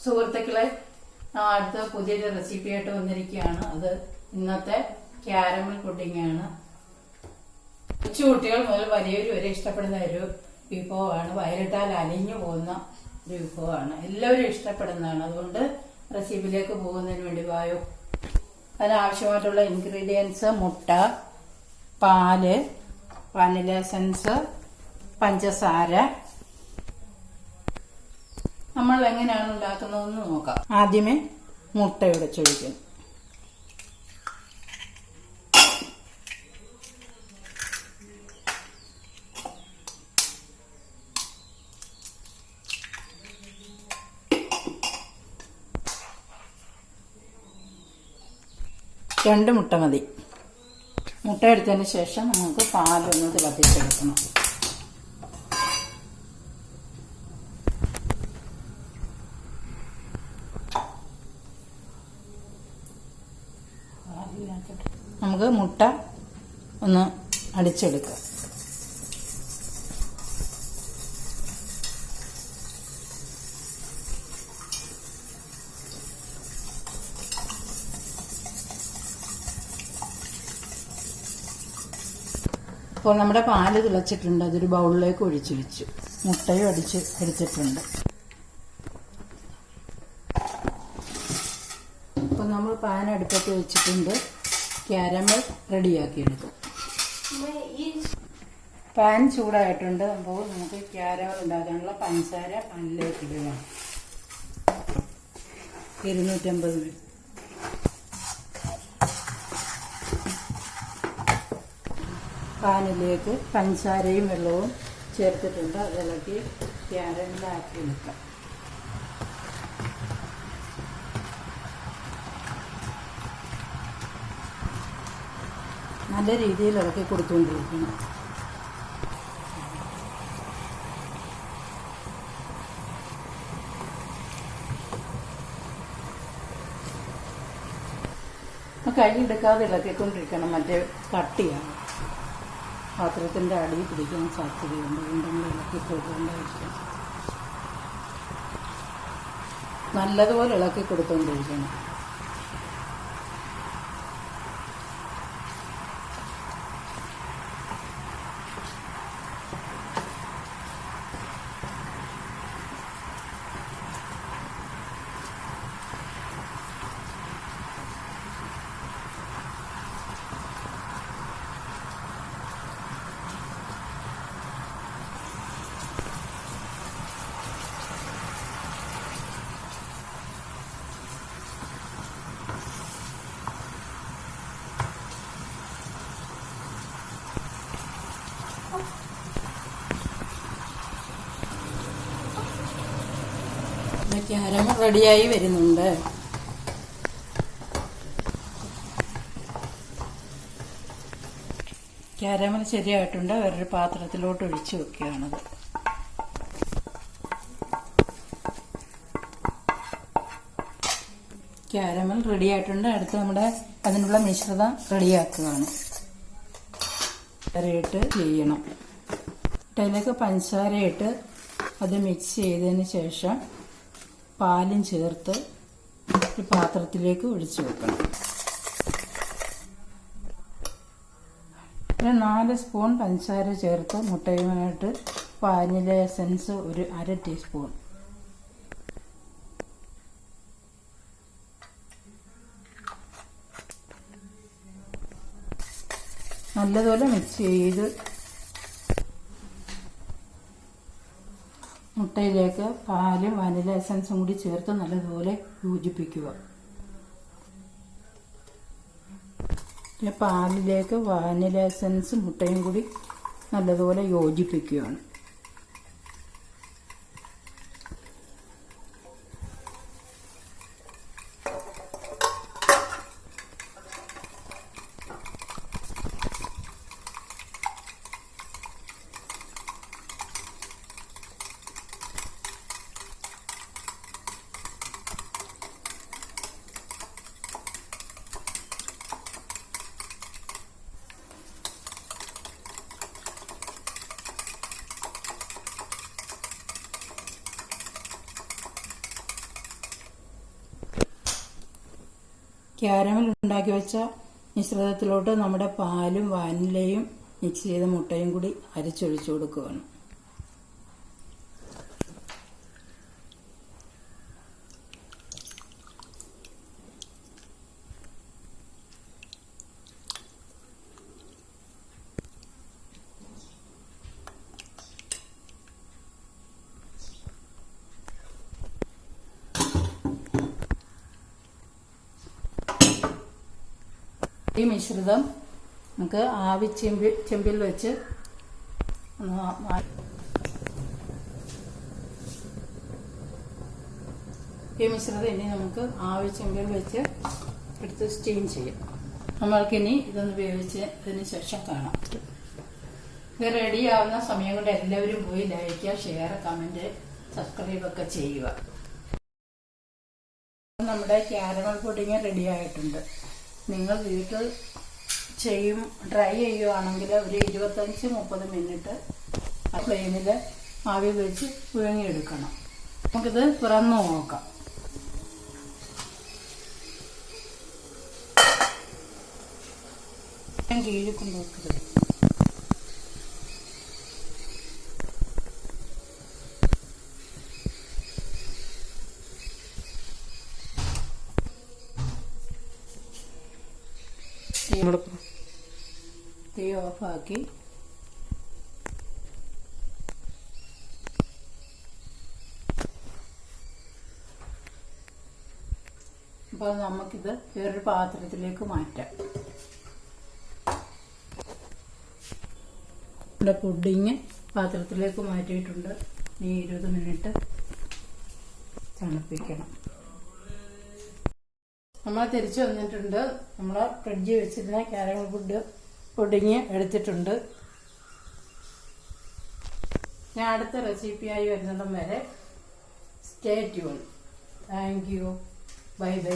സുഹൃത്തുക്കളെ, അടുത്ത പുതിയൊരു റെസിപ്പി ആയിട്ട് വന്നിരിക്കുകയാണ്. അത് ഇന്നത്തെ ക്യാരമൽ പുഡിംഗ് ആണ്. കൊച്ചുകുട്ടികൾ മുതൽ വലിയൊരു വരെ ഇഷ്ടപ്പെടുന്ന ഒരു വിഭവമാണ്. വയറിട്ടാൽ അലിഞ്ഞു പോകുന്ന ഒരു വിഭവമാണ്. എല്ലാവരും ഇഷ്ടപ്പെടുന്നതാണ്. അതുകൊണ്ട് റെസിപ്പിയിലേക്ക് പോകുന്നതിന് വേണ്ടി വായോ. അതിനാവശ്യമായിട്ടുള്ള ഇൻഗ്രീഡിയൻസ്: മുട്ട, പാല്, വാനില എസൻസ്, പഞ്ചസാര. നമ്മൾ എങ്ങനെയാണ് ഉണ്ടാക്കുന്നതെന്ന് നോക്കാം. ആദ്യമേ മുട്ട ഉടച്ചൊഴിക്കും. രണ്ട് മുട്ട മതി. മുട്ട എടുത്തതിന് ശേഷം നമുക്ക് പാലൊന്ന് തിളപ്പിച്ചെടുക്കണം. നമുക്ക് മുട്ട ഒന്ന് അടിച്ചെടുക്കാം. അപ്പോൾ നമ്മുടെ പാല് തിളച്ചിട്ടുണ്ട്. അതൊരു ബൗളിലേക്ക് ഒഴിച്ചു വെച്ചു. മുട്ടയും അടിച്ച് എടുത്തിട്ടുണ്ട്. അപ്പോൾ നമ്മൾ പാൻ അടുപ്പത്ത് വെച്ചിട്ടുണ്ട്. ക്യാരമൽ റെഡിയാക്കിയെടുക്കും. പാൻ ചൂടായിട്ടുണ്ട്. അപ്പോൾ നമുക്ക് ക്യാരമൽ ഉണ്ടാക്കാനുള്ള പഞ്ചസാര പാനിലേക്ക് ഇടുക. 250 ml. പാനിലേക്ക് പഞ്ചസാരയും വെള്ളവും ചേർത്തിട്ടുണ്ട്. അതിളക്കി ക്യാരമലാക്കി എടുക്കാം. നല്ല രീതിയിൽ ഇളക്കി കൊടുത്തുകൊണ്ടിരിക്കണം. കൈയെടുക്കാതെ ഇളക്കിക്കൊണ്ടിരിക്കണം. മറ്റേ കട്ടിയാണ്. പാത്രത്തിൻ്റെ അടിയിൽ പിടിക്കാൻ സാധ്യതയുണ്ട്. നമ്മൾ ഇളക്കി കൊടുക്കേണ്ടിരിക്കണം. നല്ലതുപോലെ ഇളക്കി കൊടുത്തുകൊണ്ടിരിക്കണം. ക്യാരമൽ റെഡിയായി വരുന്നുണ്ട്. ക്യാരമൽ ശരിയായിട്ടുണ്ട്. വേറൊരു പാത്രത്തിലോട്ട് ഒഴിച്ചു വെക്കുകയാണത്. ക്യാരമൽ റെഡിയായിട്ടുണ്ട്. അടുത്ത് നമ്മുടെ അതിനുള്ള മിശ്രിതം റെഡിയാക്കുകയാണ്. ഇട്ട് ചെയ്യണം. അതിലേക്ക് പഞ്ചസാര ഇട്ട് അത് മിക്സ് ചെയ്തതിന് ശേഷം പാലും ചേർത്ത് ഒരു പാത്രത്തിലേക്ക് ഒഴിച്ചു വെക്കണം. ഒരു 4 സ്പൂൺ പഞ്ചസാര ചേർത്ത് മുട്ടയുമായിട്ട് വാനില എസൻസ് ഒരു 1/2 ടീസ്പൂൺ. നല്ലതുപോലെ മിക്സ് ചെയ്ത് മുട്ടയിലേക്ക് പാലും വാനില എസൻസും കൂടി ചേർത്ത് നല്ലതുപോലെ യോജിപ്പിക്കുക. പാലിലേക്ക് വാനില എസൻസും മുട്ടയും കൂടി നല്ലതുപോലെ യോജിപ്പിക്കുകയാണ്. ക്യാരമൽ ഉണ്ടാക്കി വെച്ച മിശ്രിതത്തിലോട്ട് നമ്മുടെ പാലും വാനിലയും മിക്സ് ചെയ്ത മുട്ടയും കൂടി അരിച്ചൊഴിച്ചു കൊടുക്കുകയാണ്. ഈ മിശ്രിതം നമുക്ക് ആവി ചെമ്പിൽ വെച്ച് ഈ മിശ്രിതം ഇനി നമുക്ക് ആവി ചെമ്പിൽ വെച്ച് എടുത്ത് സ്റ്റീം ചെയ്യാം. നമ്മൾക്കിനി ഇതൊന്ന് വേവിച്ചതിന് ശേഷം കാണാം. ഇത് റെഡിയാവുന്ന സമയം കൊണ്ട് എല്ലാവരും പോയി ലൈക്ക്, ഷെയർ, കമന്റ്, സബ്സ്ക്രൈബ് ഒക്കെ ചെയ്യുക. നമ്മുടെ ക്യാരമൽ പുഡിങ് റെഡി ആയിട്ടുണ്ട്. നിങ്ങൾ വീട്ടിൽ ട്രൈ ചെയ്യുകയാണെങ്കിൽ ഒരു 25-30 മിനിറ്റ് ഫ്ലെയിമിൽ ആവി വെച്ച് പുഴുങ്ങിയെടുക്കണം. നമുക്കിത് തുറന്നു നോക്കാം. കീഴിൽ കൊണ്ടുവെക്കരുത്. തീ ഓഫാക്കി അപ്പോൾ നമുക്കിത് വേറൊരു പാത്രത്തിലേക്ക് മാറ്റാം. ഇവിടെ പുഡിങ് പാത്രത്തിലേക്ക് മാറ്റിയിട്ടുണ്ട്. ഇനി 20 മിനിറ്റ് തണുപ്പിക്കണം. നമ്മൾ തിരിച്ചു വന്നിട്ടുണ്ട്. നമ്മൾ ഫ്രിഡ്ജിൽ വെച്ചിരുന്ന ക്യാരമൽ പുഡിങ് എടുത്തിട്ടുണ്ട്. ഞാൻ അടുത്ത റെസിപ്പിയായി വരുന്നിടം വരെ stay tune. Thank you. Bye bye.